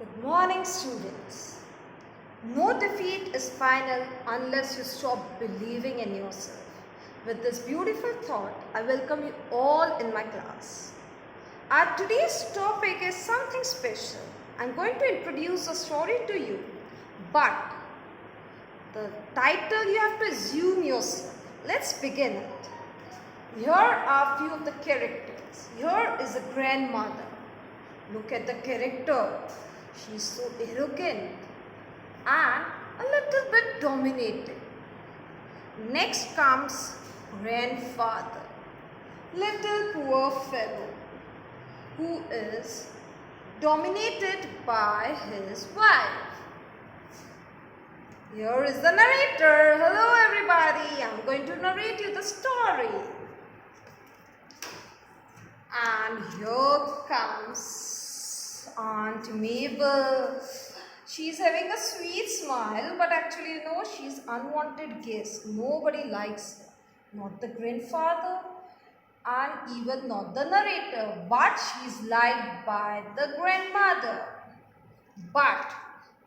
Good morning, students. No defeat is final unless you stop believing in yourself. With this beautiful thought, I welcome you all in my class. Our today's topic is something special. I'm going to introduce a story to you, but the title you have to assume yourself. Let's begin it. Here are few of the characters. Here is a grandmother. Look at the character. She's so arrogant and a little bit dominating. Next comes grandfather, little poor fellow who is dominated by his wife. Here is the narrator. Hello everybody, I'm going to narrate you the story. And here comes Aunt Mabel. She's having a sweet smile, but actually, she's unwanted guest. Nobody likes her. Not the grandfather and even not the narrator, but she's liked by the grandmother. But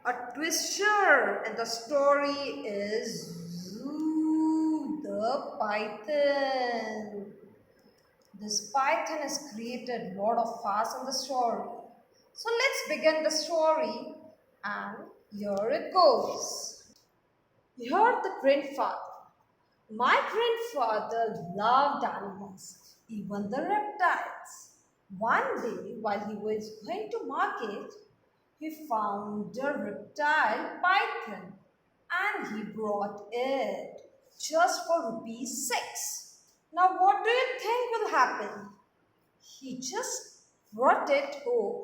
a twist here in the story is Zoo the Python. This python has created a lot of fuss in the story. So let's begin the story, and here it goes. Here the grandfather. My grandfather loved animals, even the reptiles. One day, while he was going to market, he found a reptile python and he brought it just for rupees 6. Now, what do you think will happen? He just brought it home.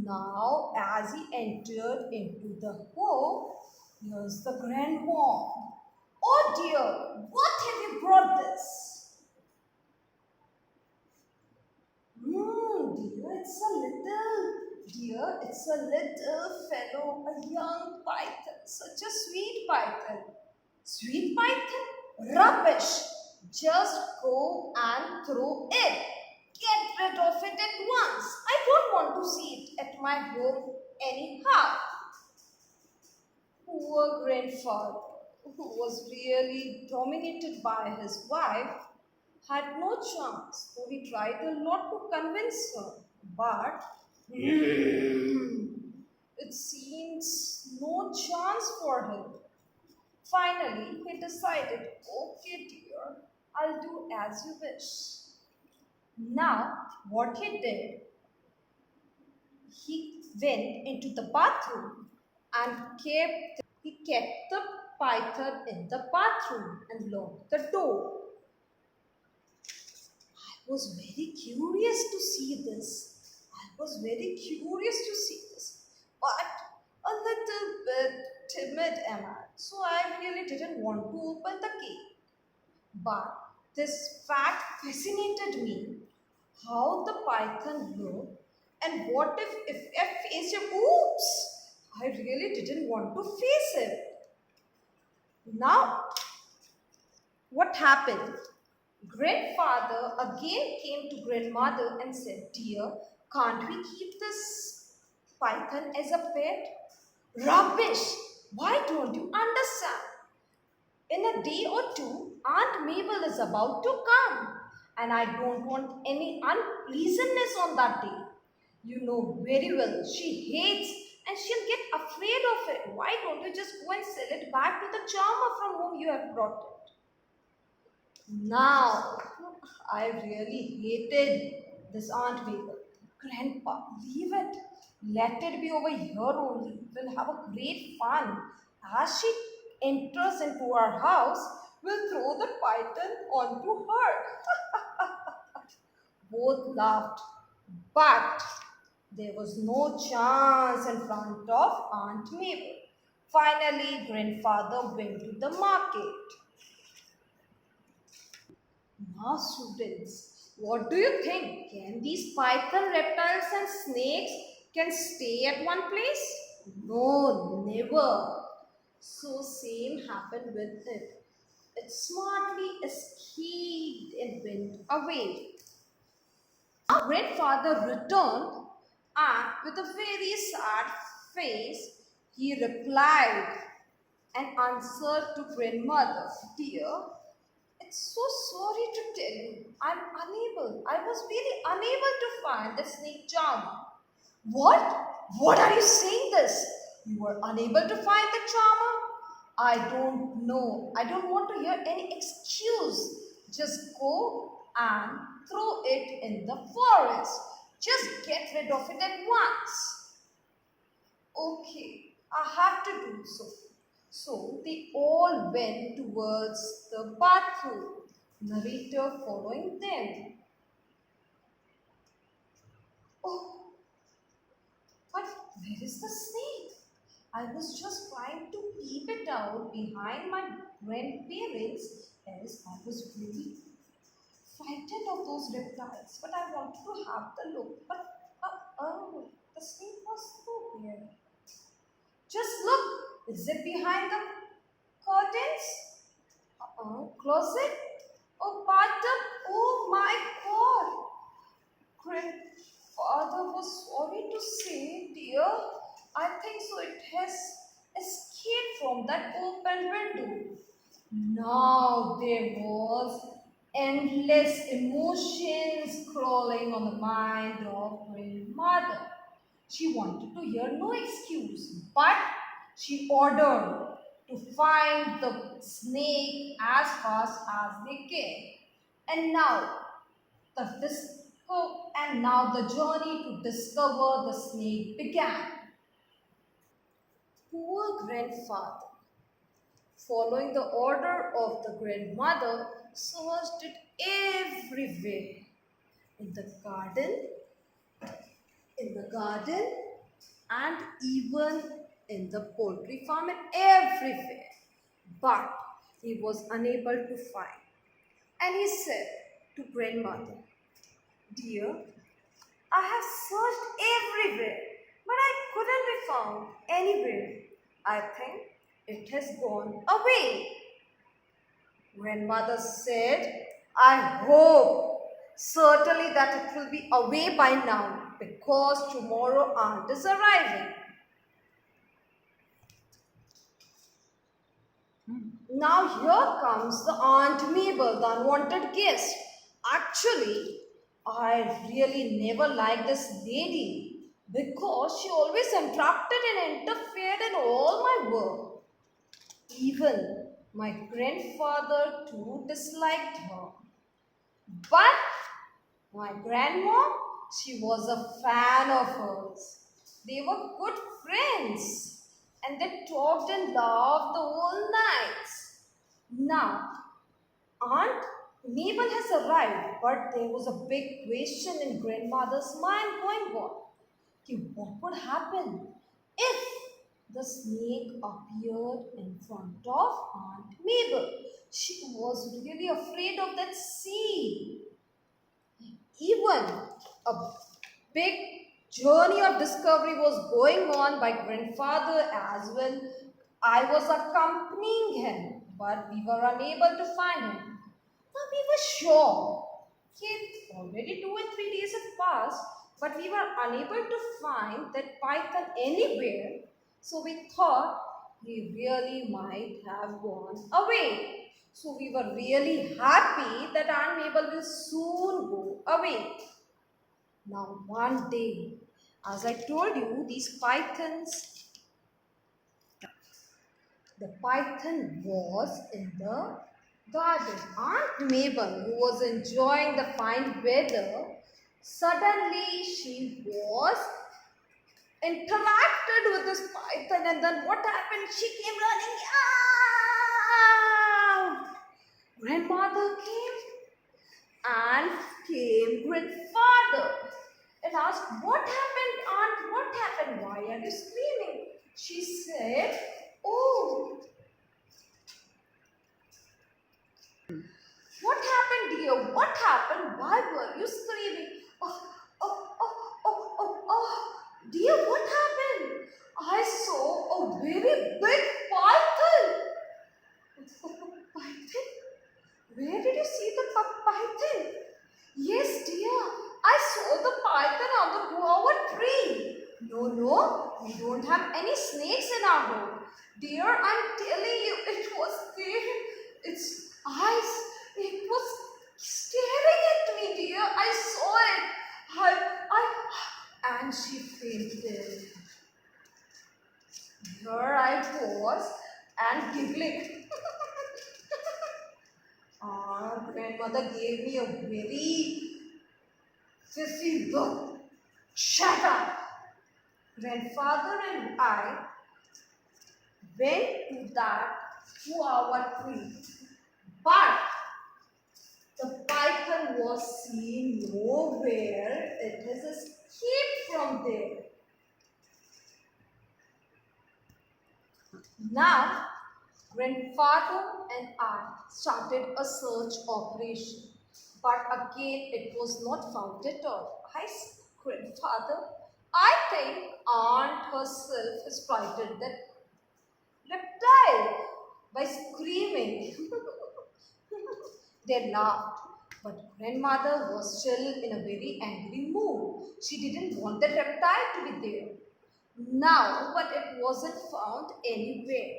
Now, as he entered into the home, here's the grandmom. Oh dear, what have you brought this? It's a little fellow, a young python, such a sweet python. Sweet python? Rubbish! Just go and throw it. Get rid of it at once. I don't want to see it at my home anyhow. Poor grandfather, who was really dominated by his wife, had no chance, though he tried a lot to convince her. But it seems no chance for him. Finally, he decided, okay, dear, I'll do as you wish. Now, what he did, he went into the bathroom and he kept the python in the bathroom and locked the door. I was very curious to see this. But a little bit timid am I. So I really didn't want to open the gate. But this fact fascinated me. How the python looked, and what if I face him? Oops! I really didn't want to face him. Now, what happened? Grandfather again came to grandmother and said, dear, can't we keep this python as a pet? Rubbish! Why don't you understand? In a day or two, Aunt Mabel is about to come, and I don't want any unpleasantness on that day. You know very well she hates and she'll get afraid of it. Why don't you just go and sell it back to the charmer from whom you have brought it? Now, I really hated this Aunt Mabel. Grandpa, leave it. Let it be over here only. We'll have a great fun. As she enters into our house, we'll throw the python onto her. Both laughed, but there was no chance in front of Aunt Mabel. Finally, grandfather went to the market. Now, students, what do you think? Can these python, reptiles, and snakes can stay at one place? No, never. So same happened with it. It smartly escaped and went away. Our grandfather returned And with a very sad face, he replied and answered to grandmother, "Dear, it's so sorry to tell you. I was really unable to find the snake charmer." What? What are you saying this? You were unable to find the charmer? I don't know. I don't want to hear any excuse. Just go and throw it in the forest. Just get rid of it at once. Okay, I have to do so. So they all went towards the bathroom, narrator following them. Oh, but where is the snake? I was just trying to peep it out behind my grandparents as I was really frightened of those reptiles. But I wanted to have the look. But oh, the snake was so here. Just look. Is it behind the curtains? Closet? Oh, bathtub? Oh my God! Grandfather was sorry to say, dear. I think so. It has escaped from that open window. Now there was endless emotions crawling on the mind of grandmother. She wanted to hear no excuse, but she ordered to find the snake as fast as they can. And now the journey to discover the snake began. Poor grandfather, following the order of the grandmother, searched it everywhere. In the garden, in the garden, and even in the poultry farm and everywhere. But he was unable to find. And he said to grandmother, "Dear, I have searched everywhere, but I couldn't be found anywhere. I think it has gone away." Grandmother said, "I hope certainly that it will be away by now because tomorrow aunt is arriving." Now here comes the Aunt Mabel, the unwanted guest. Actually, I really never liked this lady because she always interrupted and interfered in all my work. Even my grandfather too disliked her. But my grandma, she was a fan of hers. They were good friends and they talked and laughed the whole nights. Now, Aunt Mabel has arrived, but there was a big question in grandmother's mind going on. Okay, what would happen if the snake appeared in front of Aunt Mabel? She was really afraid of that sea. Even a big journey of discovery was going on by grandfather as well. I was accompanying him, but we were unable to find him. Now we were sure. Okay, already 2 and 3 days had passed, but we were unable to find that python anywhere. So we thought he really might have gone away. So we were really happy that Aunt Mabel will soon go away. Now one day, as I told you, the python was in the garden. Aunt Mabel, who was enjoying the fine weather, suddenly she was interacted with this python, and then what happened? She came running. Ah! Grandmother came and came grandfather and asked, "What happened, aunt? What happened? Why are you screaming?" She said, "Oh, what happened, dear? What happened? Why were you screaming?" "Oh, oh, oh, oh, oh, oh. Dear, what happened? I saw a very big python." "Python? Where did you see the python?" "Yes, dear. I saw the python grandfather, to our tree. No, no, we don't have any snakes in our home. Dear, I'm telling you, it was there. Its eyes, it was staring at me, dear. I saw it. And she fainted. Here I was and giggling. Grandmother gave me a very sissy look. Shut up! Grandfather and I went to our tree, but the python was seen nowhere. It has escaped from there. Now, grandfather and I started a search operation, but again it was not found at all. I said, grandfather, I think aunt herself is frightened that reptile by screaming. They laughed, but grandmother was still in a very angry mood. She didn't want the reptile to be there. Now, but it wasn't found anywhere.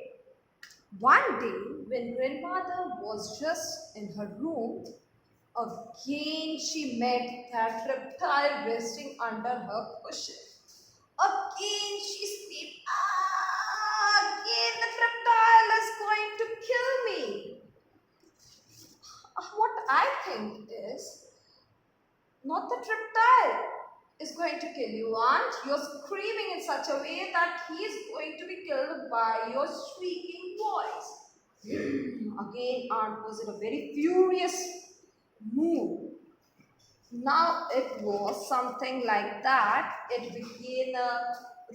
One day, when grandmother was just in her room, again she met that reptile resting under her cushion. Again she screamed, ah, again the reptile is going to kill me. What I think is, not the reptile is going to kill you, aunt. You're screaming in such a way that he is going to be killed by your shrieking voice. Again, aunt was in a very furious mood. Now it was something like that. It became a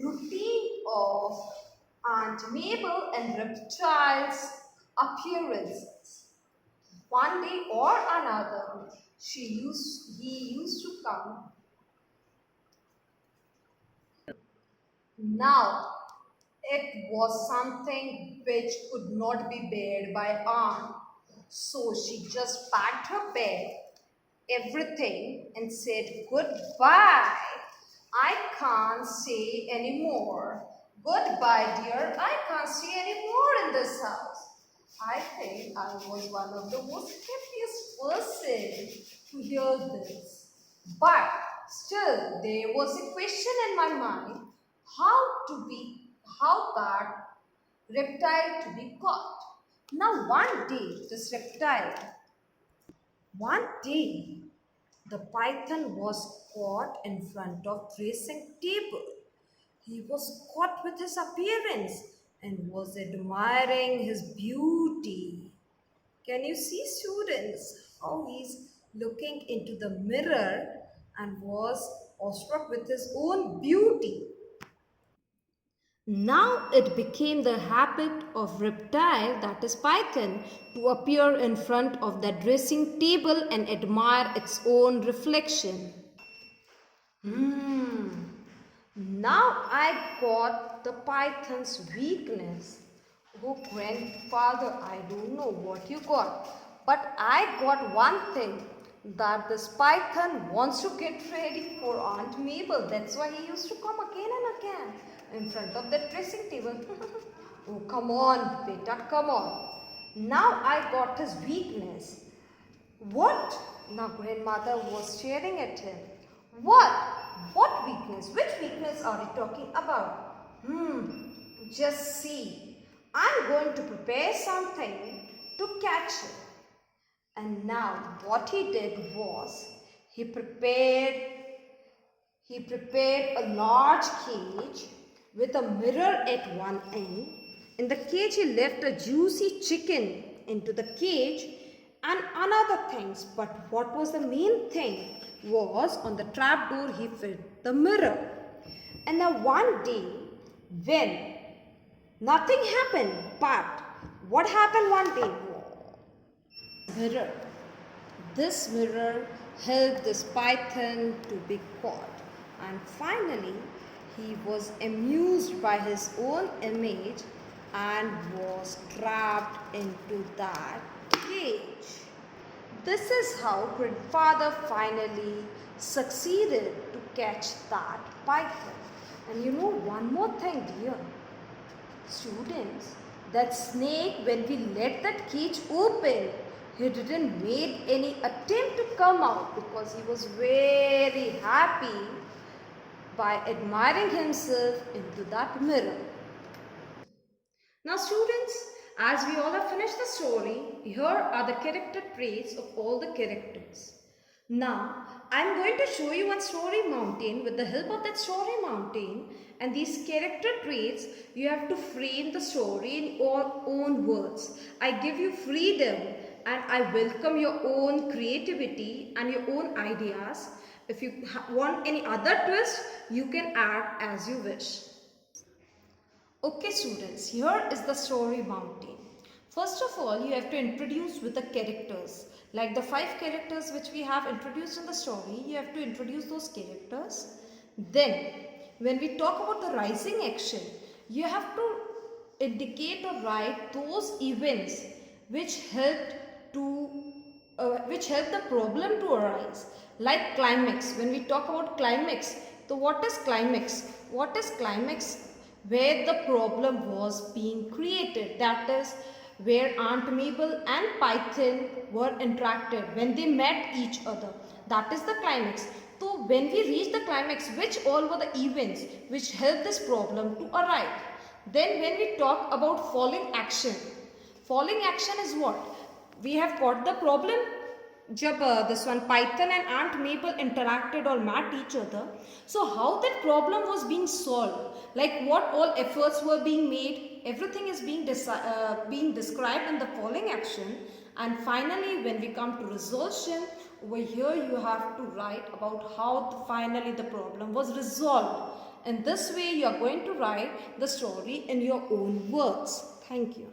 routine of Aunt Mabel and reptiles' appearances. One day or another, he used to come. Now, it was something which could not be bared by Aunt. So she just packed her bag, everything, and said goodbye. I can't stay anymore. Goodbye, dear. I can't stay anymore in this house. I think I was one of the most happiest person to hear this. But still, there was a question in my mind how that reptile to be caught. Now, one day, the python was caught in front of dressing table. He was caught with his appearance and was admiring his beauty. Can you see, students, how he's looking into the mirror and was awestruck with his own beauty? Now it became the habit of reptile, that is python, to appear in front of the dressing table and admire its own reflection. Now I got the python's weakness. Oh, grandfather, I don't know what you got, but I got one thing, that this python wants to get ready for Aunt Mabel. That's why he used to come again and again in front of the dressing table. Oh, come on, beta, come on. Now I got his weakness. What? Now grandmother was staring at him. What? What weakness? Which weakness are you talking about? Just see. I'm going to prepare something to catch it. And now what he did was, he prepared a large cage with a mirror at one end. In the cage he left a juicy chicken into the cage and another things. But what was the main thing was, on the trap door he fit the mirror. And now one day when nothing happened, but what happened one day? Mirror. This mirror helped this python to be caught, and finally he was amused by his own image and was trapped into that cage. This is how grandfather finally succeeded to catch that python. And you know one more thing, dear students, that snake, when we let that cage open, he didn't make any attempt to come out because he was very happy by admiring himself into that mirror. Now students, as we all have finished the story, here are the character traits of all the characters. Now, I am going to show you one story mountain with the help of that story mountain, and these character traits you have to frame the story in your own words. I give you freedom and I welcome your own creativity and your own ideas. If you want any other twist, you can add as you wish. Okay students, here is the story mountain. First of all, you have to introduce with the characters. Like the 5 characters which we have introduced in the story, you have to introduce those characters. Then, when we talk about the rising action, you have to indicate or write those events which helped the problem to arise. Like climax. When we talk about climax, so what is climax? What is climax? Where the problem was being created, that is where Aunt Mabel and Python were interacted, when they met each other, that is the climax. So when we reach the climax, which all were the events which helped this problem to arrive. Then when we talk about falling action is what? We have got the problem जब this one Python and Aunt Mabel interacted or met each other. So how that problem was being solved, like what all efforts were being made, everything is being described in the following action. And finally, when we come to resolution, over here you have to write about how finally the problem was resolved. In this way, you are going to write the story in your own words. Thank you.